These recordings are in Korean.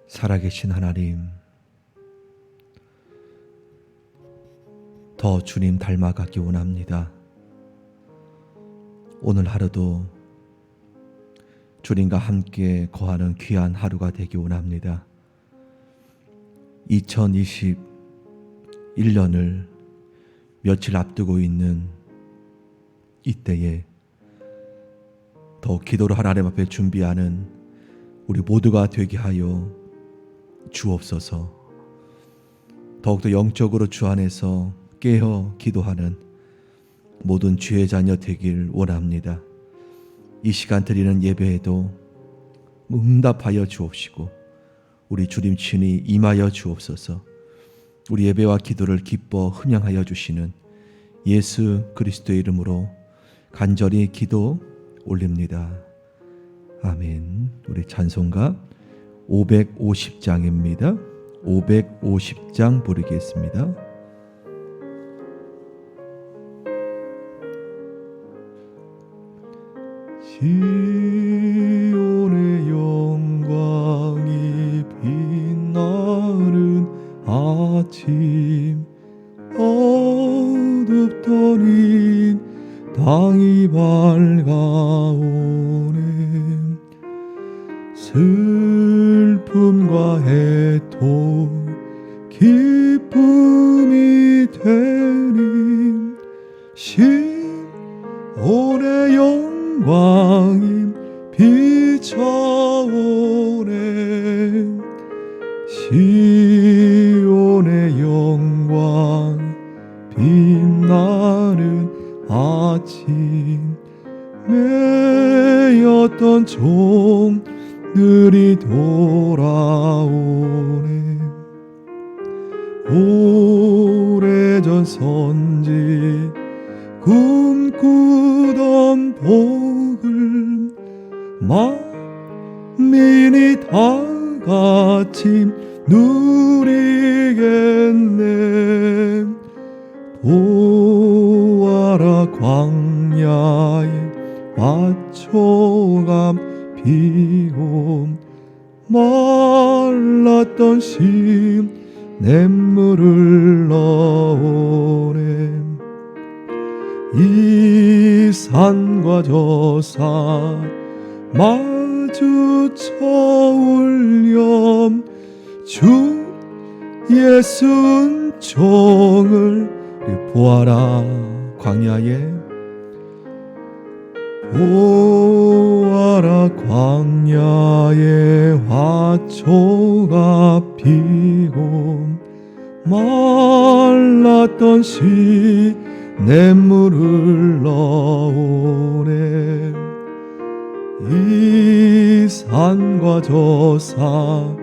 살아계신 하나님, 더 주님 닮아가기 원합니다. 오늘 하루도 주님과 함께 거하는 귀한 하루가 되기 원합니다. 2021년을 며칠 앞두고 있는 이때에 더 기도로 하나님 앞에 준비하는 우리 모두가 되게 하여 주옵소서. 더욱더 영적으로 주 안에서 깨어 기도하는 모든 주의 자녀 되길 원합니다. 이 시간 드리는 예배에도 응답하여 주옵시고 우리 주님 친히 임하여 주옵소서. 우리 예배와 기도를 기뻐 흠양하여 주시는 예수 그리스도의 이름으로 간절히 기도 올립니다. 아멘. 우리 찬송가 550장입니다. 550장 부르겠습니다. 시온의 영광이 빛나는 아침, 어둡더니 땅이 밝아오네. 슬픔과 애통 기쁨이 되니 시온의 영광이 비춰오네. 시온의 영광 빛나는 아침, 매였던 종들이 돌아오네. 오래전 선지 꿈꾸던 복을 만민이 다 같이 누리겠네. 보아라 광야에 밭초가 피고 말랐던 시냇물을 넣으네. 이 산과 저 산 마주쳐 울렴 주 예수 은총을 보아라 광야에 보아라 광야에 화초가 피고 말랐던 시냇물을 넣으네. 이 산과 저 산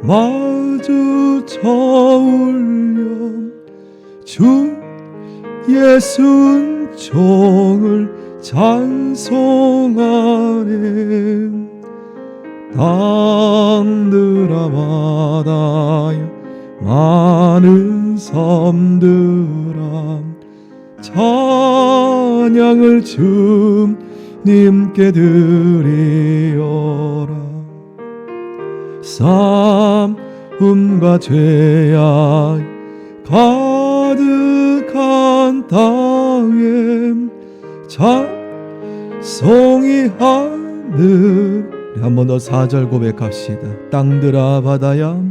마주쳐 울렴 주 예수 은총을 찬송하네. 땅들아 바다여 많은 섬들아 찬양을 주님께 드리어라. 싸움과 죄악 가득한 땅에 찬송이 하늘. 한 번 더 4절 고백합시다. 땅들아 바다야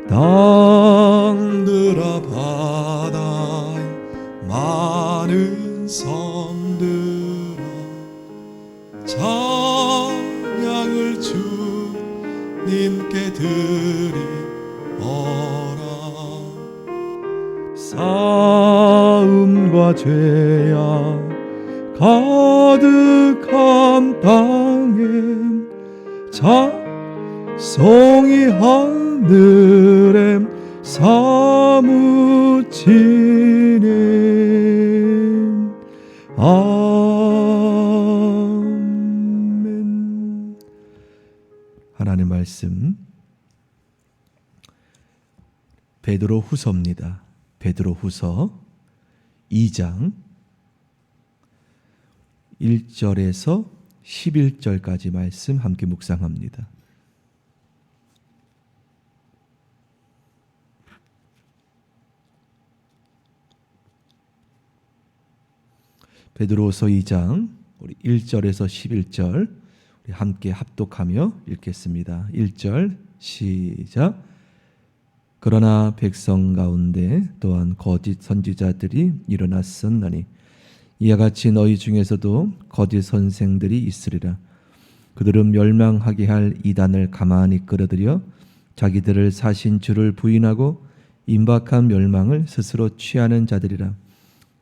땅들아 바다야 많은 섬들아 찬양을 주님께 드리어라. 싸움과 죄악 가득한 땅에 찬송이 하늘에 사무치네. 아멘. 하나님 말씀 베드로 후서입니다. 베드로 후서 2장 1절에서 11절까지 말씀 함께 묵상합니다. 베드로서 2장 우리 1절에서 11절 우리 함께 합독하며 읽겠습니다. 1절 시작. 그러나 백성 가운데 또한 거짓 선지자들이 일어났었나니 이와 같이 너희 중에서도 거짓 선생들이 있으리라. 그들은 멸망하게 할 이단을 가만히 끌어들여 자기들을 사신 주를 부인하고 임박한 멸망을 스스로 취하는 자들이라.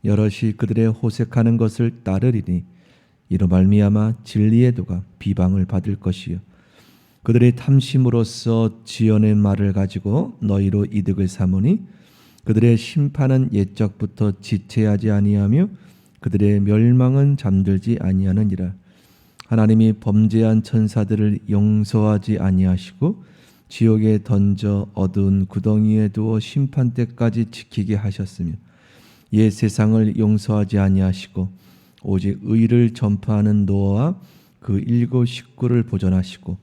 여럿이 그들의 호색하는 것을 따르리니 이로 말미암아 진리의 도가 비방을 받을 것이요 그들의 탐심으로써 지어낸 말을 가지고 너희로 이득을 삼으니 그들의 심판은 옛적부터 지체하지 아니하며 그들의 멸망은 잠들지 아니하느니라. 하나님이 범죄한 천사들을 용서하지 아니하시고 지옥에 던져 어두운 구덩이에 두어 심판 때까지 지키게 하셨으며 옛 세상을 용서하지 아니하시고 오직 의를 전파하는 노아와 그 일곱 식구를 보존하시고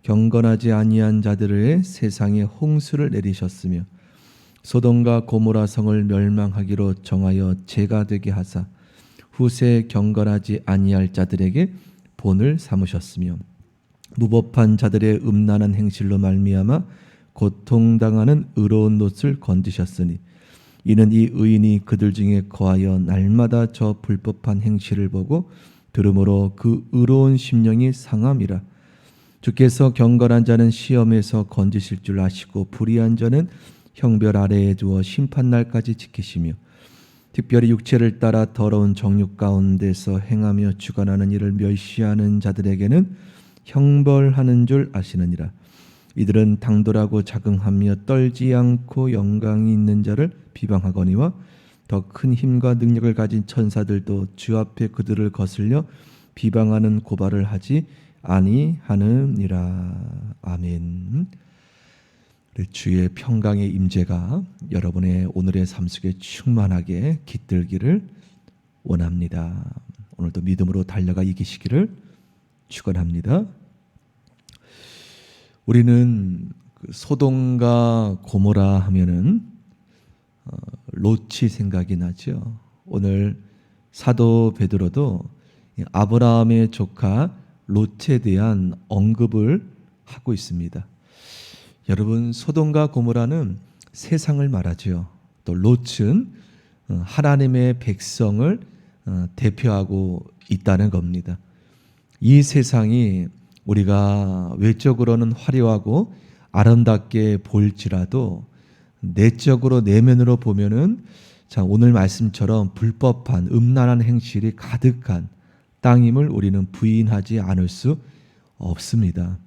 경건하지 아니한 자들의 세상에 홍수를 내리셨으며 소돔과 고모라 성을 멸망하기로 정하여 죄가 되게 하사 후세 경건하지 아니할 자들에게 본을 삼으셨으며 무법한 자들의 음란한 행실로 말미암아 고통당하는 의로운 롯을 건지셨으니 이는 이 의인이 그들 중에 거하여 날마다 저 불법한 행실을 보고 들음으로 그 의로운 심령이 상함이라. 주께서 경건한 자는 시험에서 건지실 줄 아시고 불의한 자는 형벌 아래에 두어 심판날까지 지키시며 특별히 육체를 따라 더러운 정욕 가운데서 행하며 주관하는 일을 멸시하는 자들에게는 형벌하는 줄 아시느니라. 이들은 당돌하고 자긍하며 떨지 않고 영광이 있는 자를 비방하거니와 더 큰 힘과 능력을 가진 천사들도 주 앞에 그들을 거슬려 비방하는 고발을 하지 아니하느니라. 아멘. 주의 평강의 임재가 여러분의 오늘의 삶 속에 충만하게 깃들기를 원합니다. 오늘도 믿음으로 달려가 이기시기를 축원합니다. 우리는 소돔과 고모라 하면은 롯이 생각이 나죠. 오늘 사도 베드로도 아브라함의 조카 롯에 대한 언급을 하고 있습니다. 여러분, 소돔과 고모라는 세상을 말하죠. 또 롯은 하나님의 백성을 대표하고 있다는 겁니다. 이 세상이 우리가 외적으로는 화려하고 아름답게 보일지라도 내적으로 내면으로 보면은 자, 오늘 말씀처럼 불법한 음란한 행실이 가득한 땅임을 우리는 부인하지 않을 수 없습니다.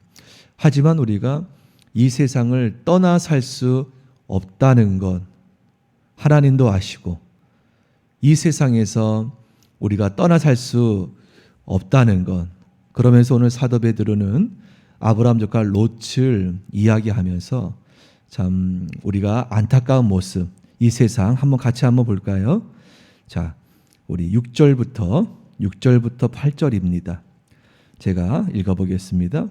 하지만 우리가 이 세상을 떠나 살 수 없다는 것 하나님도 아시고 이 세상에서 우리가 떠나 살 수 없다는 것 그러면서 오늘 사도 베드로는 아브라함 조카 롯을 이야기하면서 참 우리가 안타까운 모습 이 세상 같이 한번 볼까요? 자, 우리 6절부터 8절입니다. 제가 읽어보겠습니다.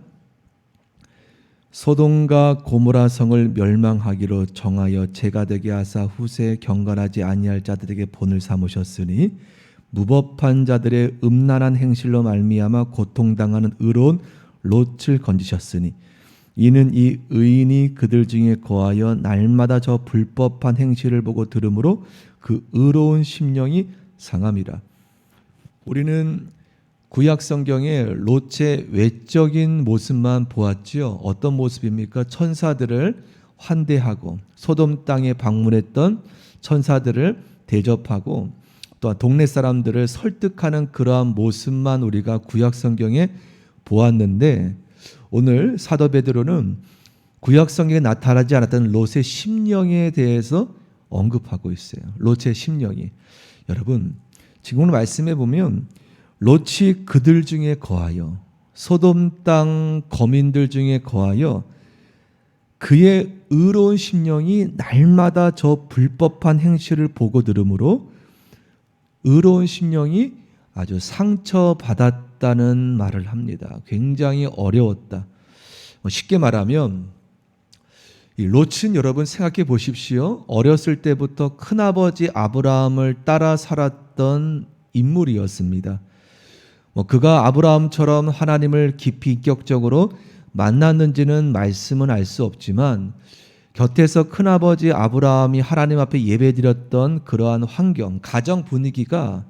소돔과 고모라 성을 멸망하기로 정하여 죄가 되게 하사 후세에 경건하지 아니할 자들에게 본을 삼으셨으니 무법한 자들의 음란한 행실로 말미암아 고통당하는 의로운 롯을 건지셨으니 이는 이 의인이 그들 중에 거하여 날마다 저 불법한 행실을 보고 들으므로 그 의로운 심령이 상함이라. 우리는 구약 성경에 롯의 외적인 모습만 보았지요. 어떤 모습입니까? 천사들을 환대하고 소돔 땅에 방문했던 천사들을 대접하고 또한 동네 사람들을 설득하는 그러한 모습만 우리가 구약 성경에 보았는데 오늘 사도 베드로는 구약 성경에 나타나지 않았던 롯의 심령에 대해서 언급하고 있어요. 롯의 심령이. 여러분, 지금 오늘 말씀해 보면 롯이 그들 중에 거하여 소돔 땅 거민들 중에 거하여 그의 의로운 심령이 날마다 저 불법한 행실을 보고 들으므로 의로운 심령이 아주 상처받았다는 말을 합니다. 굉장히 어려웠다. 쉽게 말하면 이 롯은 여러분 생각해 보십시오. 어렸을 때부터 큰아버지 아브라함을 따라 살았던 인물이었습니다. 그가 아브라함처럼 하나님을 깊이 인격적으로 만났는지는 말씀은 알 수 없지만 곁에서 큰아버지 아브라함이 하나님 앞에 예배드렸던 그러한 환경, 가정 분위기가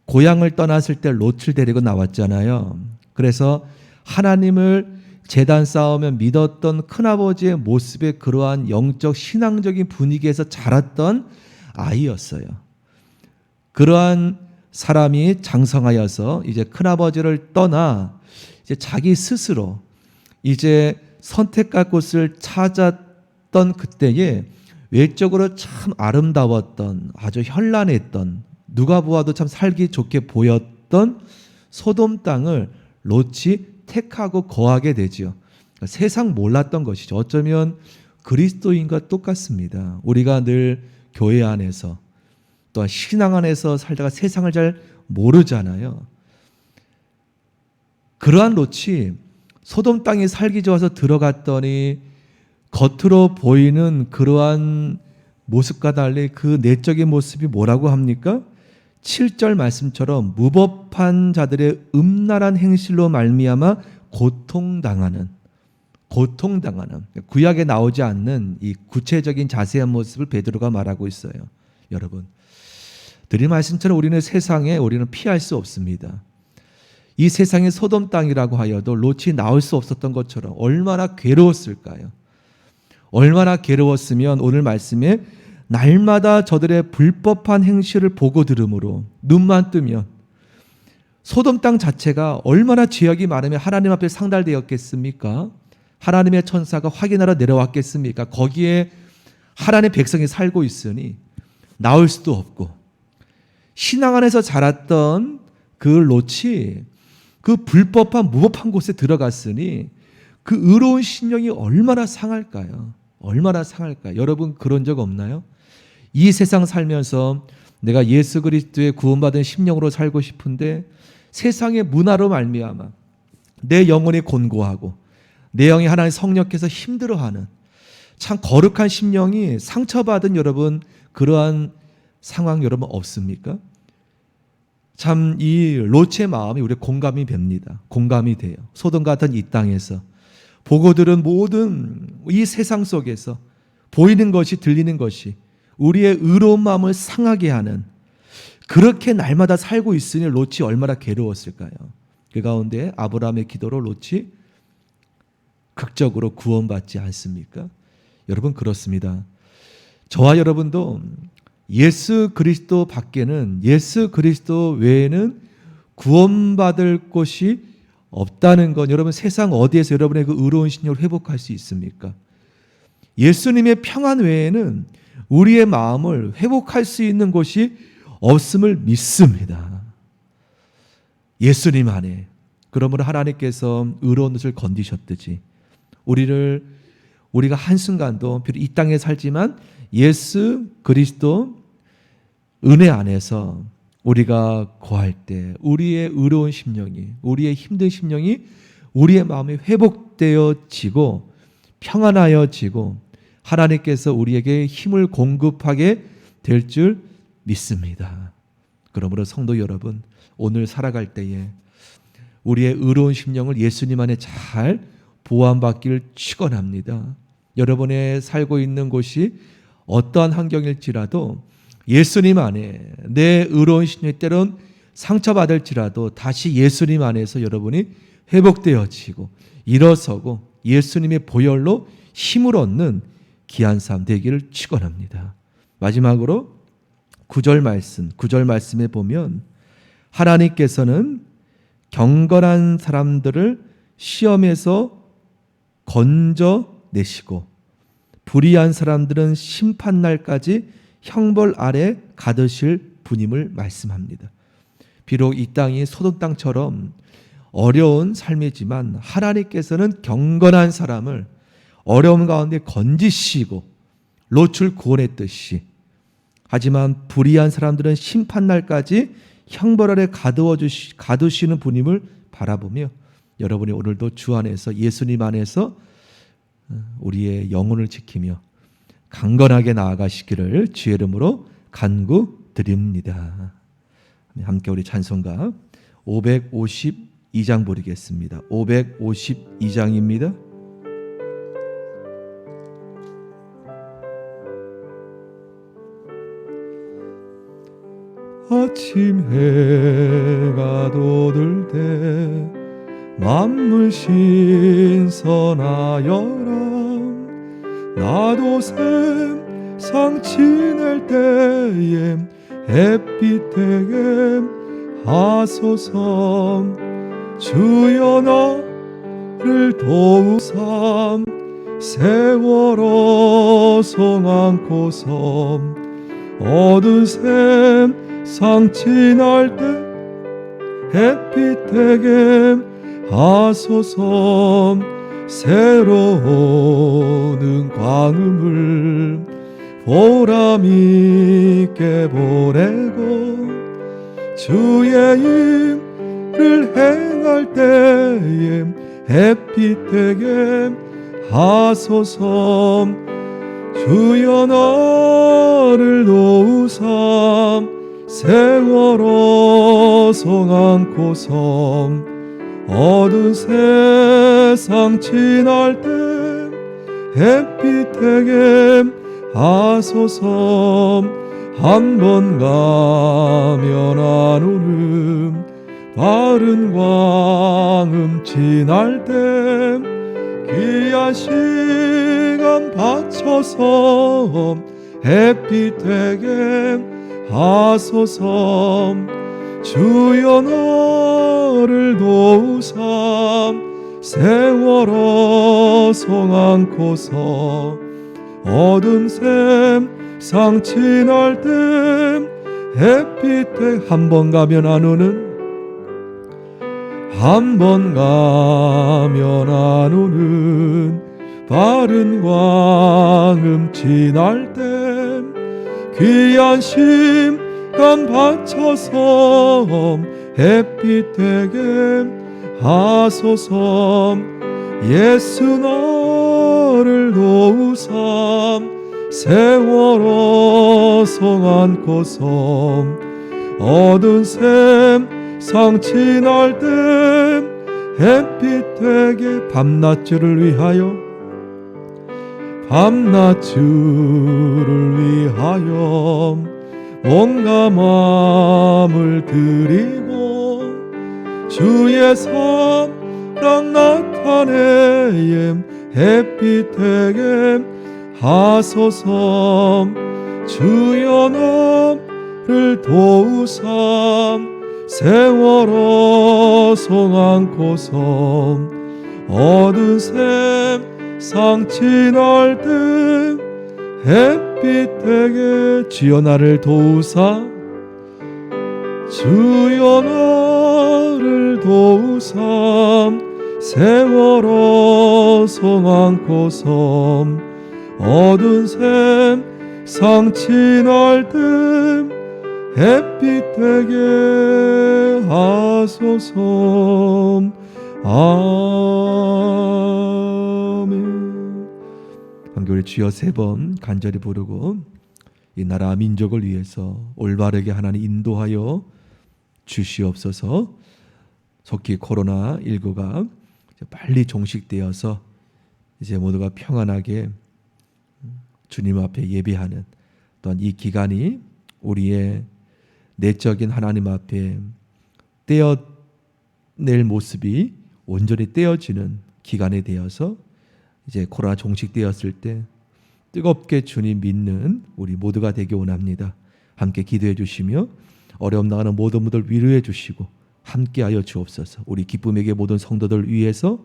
고향을 떠났을 때 롯을 데리고 나왔잖아요. 그래서 하나님을 제단 쌓으며 믿었던 큰아버지의 모습에 그러한 영적 신앙적인 분위기에서 자랐던 아이였어요. 그러한 사람이 장성하여서 이제 큰아버지를 떠나 이제 자기 스스로 이제 선택할 곳을 찾았던 그때에 외적으로 참 아름다웠던, 아주 현란했던, 누가 보아도 참 살기 좋게 보였던 소돔 땅을 롯이 택하고 거하게 되지요. 그러니까 세상 몰랐던 것이죠. 어쩌면 그리스도인과 똑같습니다. 우리가 늘 교회 안에서 또한 신앙 안에서 살다가 세상을 잘 모르잖아요. 그러한 롯이 소돔 땅에 살기 좋아서 들어갔더니 겉으로 보이는 그러한 모습과 달리 그 내적인 모습이 뭐라고 합니까? 7절 말씀처럼 무법한 자들의 음란한 행실로 말미암아 고통당하는 구약에 나오지 않는 이 구체적인 자세한 모습을 베드로가 말하고 있어요. 여러분, 드린 말씀처럼 우리는 피할 수 없습니다. 이 세상의 소돔 땅이라고 하여도 롯이 나올 수 없었던 것처럼 얼마나 괴로웠을까요? 얼마나 괴로웠으면 오늘 말씀에 날마다 저들의 불법한 행실을 보고 들으므로 눈만 뜨면 소돔 땅 자체가 얼마나 죄악이 많으면 하나님 앞에 상달되었겠습니까? 하나님의 천사가 확인하러 내려왔겠습니까? 거기에 하나님의 백성이 살고 있으니 나올 수도 없고 신앙 안에서 자랐던 그 롯이 그 불법한 무법한 곳에 들어갔으니 그 의로운 심령이 얼마나 상할까요? 얼마나 상할까요? 여러분 그런 적 없나요? 이 세상 살면서 내가 예수 그리스도의 구원받은 심령으로 살고 싶은데 세상의 문화로 말미암아 내 영혼이 곤고하고 내 영이 하나님 성령께서 힘들어하는 참 거룩한 심령이 상처받은 여러분 그러한 상황 여러분 없습니까? 참 이 롯의 마음이 우리 공감이 됩니다. 공감이 돼요. 소돔 같은 이 땅에서 보고 들은 모든 이 세상 속에서 보이는 것이 들리는 것이 우리의 의로운 마음을 상하게 하는 그렇게 날마다 살고 있으니 롯이 얼마나 괴로웠을까요? 그 가운데 아브라함의 기도로 롯이 극적으로 구원받지 않습니까? 여러분 그렇습니다. 저와 여러분도 예수 그리스도 밖에는 예수 그리스도 외에는 구원받을 곳이 없다는 건 여러분 세상 어디에서 여러분의 그 의로운 신령을 회복할 수 있습니까? 예수님의 평안 외에는 우리의 마음을 회복할 수 있는 곳이 없음을 믿습니다. 예수님 안에. 그러므로 하나님께서 의로운 옷을 건디셨듯이 우리가 한순간도 비록 이 땅에 살지만 예수 그리스도 은혜 안에서 우리가 거할 때 우리의 의로운 심령이 우리의 힘든 심령이 우리의 마음이 회복되어지고 평안하여지고 하나님께서 우리에게 힘을 공급하게 될 줄 믿습니다. 그러므로 성도 여러분 오늘 살아갈 때에 우리의 의로운 심령을 예수님 안에 잘 보호받기를 축원합니다. 여러분의 살고 있는 곳이 어떠한 환경일지라도 예수님 안에 내 의로운 심령이 때론 상처받을지라도 다시 예수님 안에서 여러분이 회복되어지고 일어서고 예수님의 보혈로 힘을 얻는 귀한 삶 되기를 축원합니다. 마지막으로 9절 말씀에 보면 하나님께서는 경건한 사람들을 시험에서 건져내시고 불의한 사람들은 심판날까지 형벌 아래 가두실 분임을 말씀합니다. 비록 이 땅이 소돔 땅처럼 어려운 삶이지만 하나님께서는 경건한 사람을 어려움 가운데 건지시고 롯을 구원했듯이 하지만 불의한 사람들은 심판날까지 형벌 아래 가두시는 분임을 바라보며 여러분이 오늘도 주 안에서 예수님 안에서 우리의 영혼을 지키며 강건하게 나아가시기를 주의 이름으로 간구드립니다. 함께 우리 찬송가 552장 부르겠습니다. 552장입니다. 아침 해가 돋을 때 만물 신선하여라. 나도 샘상 지낼 때에 햇빛 되게 하소서. 주여 나를 도우삼. 세월호 송 안고서 어두운 샘상 지날 때 햇빛 되게 하소서. 새로운 광음을 보람있게 보내고 주의 일을 행할 때에 햇빛 되게 하소서. 주여 나를 도우삼. 세월호 송 안고서 어두운 세상 지날 때 햇빛 되게 하소서. 한 번 가면 안 오는 바른 광음 지날 때 귀한 시간 바쳐서 햇빛 되게 하소서. 주여 나를 도우삼. 세월호 송 안고서 어두운 샘상 지날 때 햇빛 되게 한 번 가면 안 오는 한 번 가면 안 오는 바른 광음 지날 때 귀한 시간 바쳐서 햇빛 되게 하소서. 예수 나를 도우삼. 세월호 송 안고서 어두운 샘상 지날 때 햇빛 되게 밤낮주를 위하여 밤낮주를 위하여 온갖 마음을 드리고 주의 사랑 나타내 햇빛 되게 하소서. 주여 나를 도우삼. 세월호 송 안고서 어두운 샘상 지날 때 햇빛 되게 주여 나를 도우삼. 주여 나를 도우삼. 세월호 송 안고서 어두운 샘상 지날 때 햇빛 되게 하소서. 아멘. 함께 우리 주여 세 번 간절히 부르고 이 나라 민족을 위해서 올바르게 하나님 인도하여 주시옵소서. 속히 코로나19가 빨리 종식되어서 이제 모두가 평안하게 주님 앞에 예배하는 또한 이 기간이 우리의 내적인 하나님 앞에 떼어낼 모습이 온전히 떼어지는 기간이 되어서 이제 코로나 종식되었을 때 뜨겁게 주님 믿는 우리 모두가 되기 원합니다. 함께 기도해 주시며 어려움 나가는 모든 분들 위로해 주시고 함께하여 주옵소서. 우리 기쁨에게 모든 성도들 위해서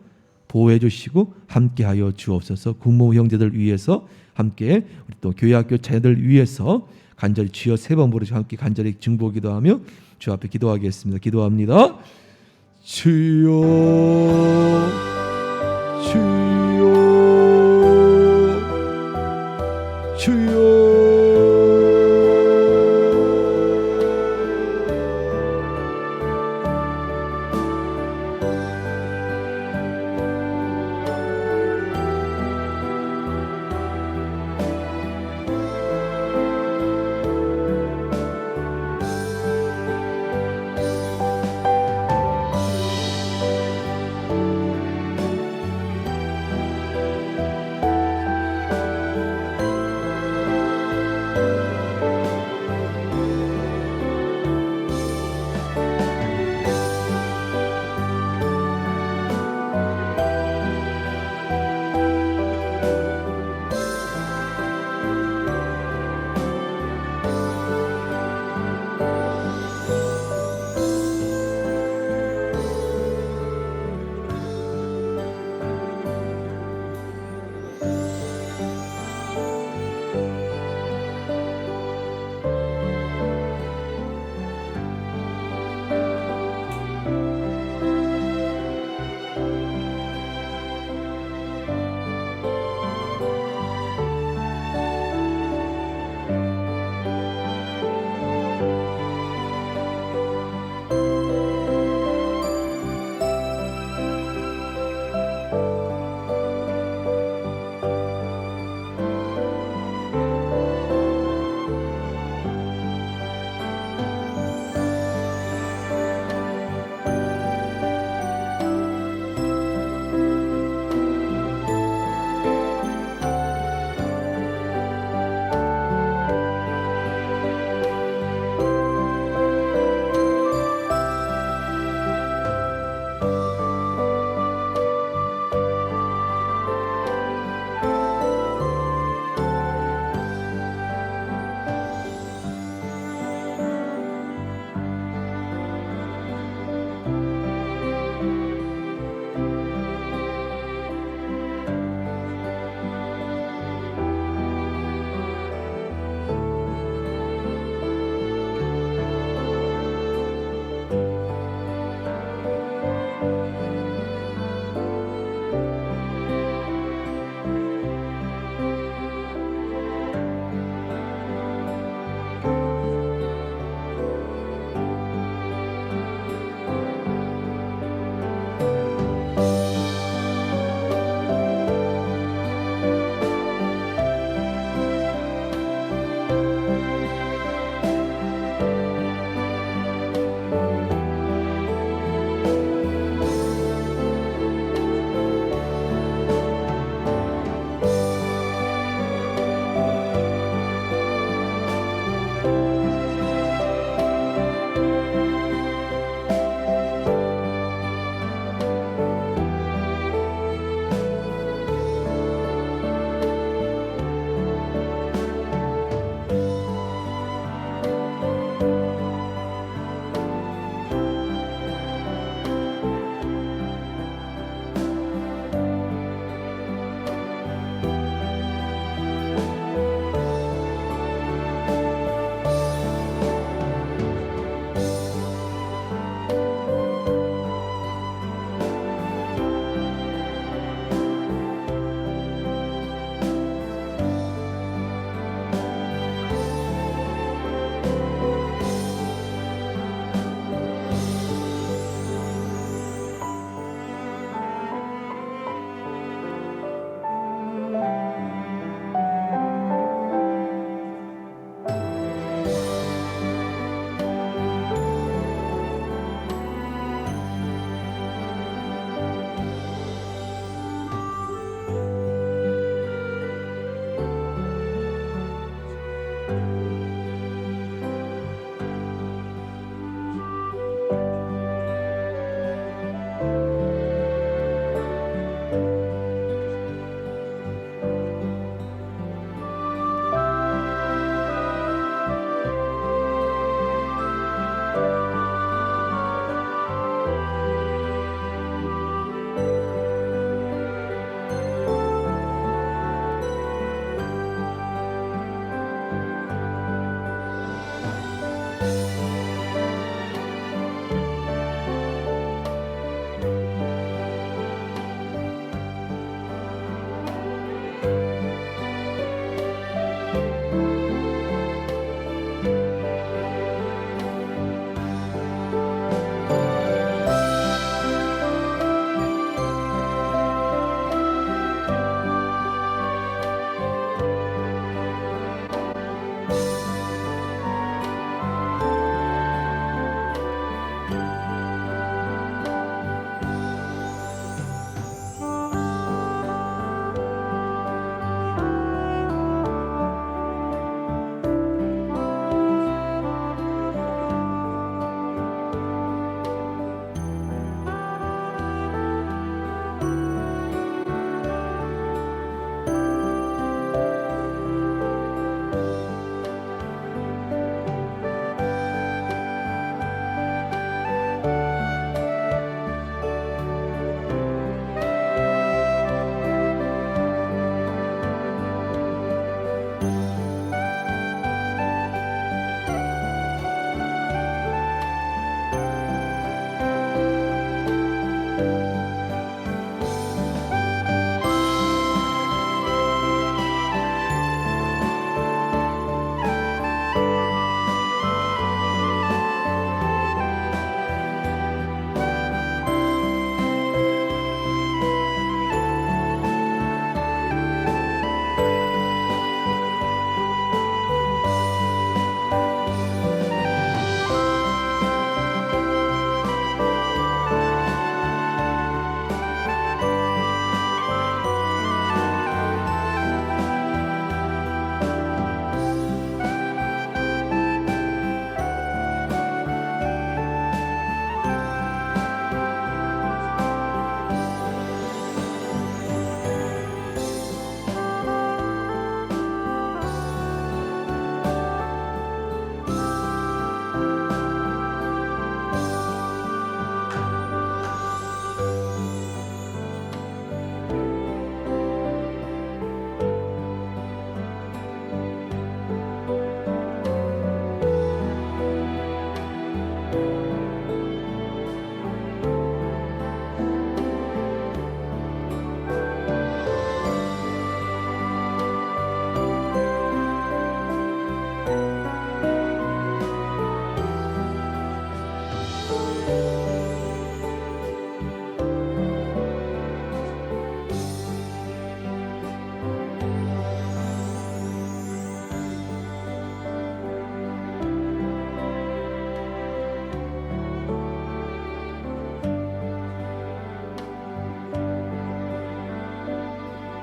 보호해 주시고 함께하여 주옵소서. 군무 형제들 위해서 함께 우리 또 교회학교 자녀들 위해서 간절히 주여 세 번 부르시고 함께 간절히 중보 기도하며 주 앞에 기도하겠습니다. 기도합니다. 주여 주여 주여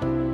주